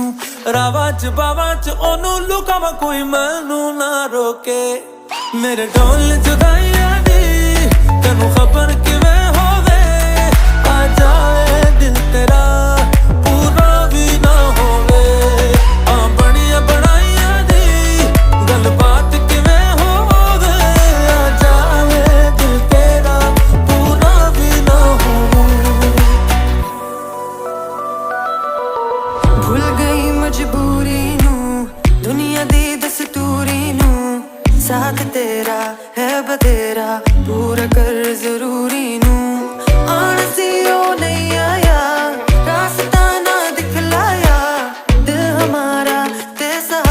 ਨੂੰ ਰਾਵਾਂ ਚ ਬਾਵਾਂ ਚ ਉਹਨੂੰ ਲੁਕਾਵਾਂ ਕੋਈ ਮੈਨੂੰ ਨਾ ਰੋਕੇ ਮੇਰੇ ਢੋਲ ਜੁਦਾਈਆਂ ਦੀ ਤੈਨੂੰ ਖਬਰ ਕਿਵੇਂ ਹੋਵੇ ਆ ਜਾਏ ਦਿਲ ਤੇਰਾ ਪੂਰਾ ਵੀ ਨਾ ਹੋਵੇ ਆ ਬਣੀਆਂ ਬਣਾਈਆਂ ਦੀ ਗੱਲਬਾਤ ਕਿਵੇਂ ਹੋਵੇ ਆ ਜਾਏ ਦਿਲ ਤੇਰਾ ਪੂਰਾ ਵੀ ਨਾ ਹੋਵੇ ਭੁੱਲ ਗਈ ਮਜਬੂਰੀ ਨੂੰ ਦੁਨੀਆ ਦੀ ਦਸਤੂਰੀ ਨੂੰ साथ तेरा है बतेरा पूरा कर जरूरी नू आना सी ओ नहीं आया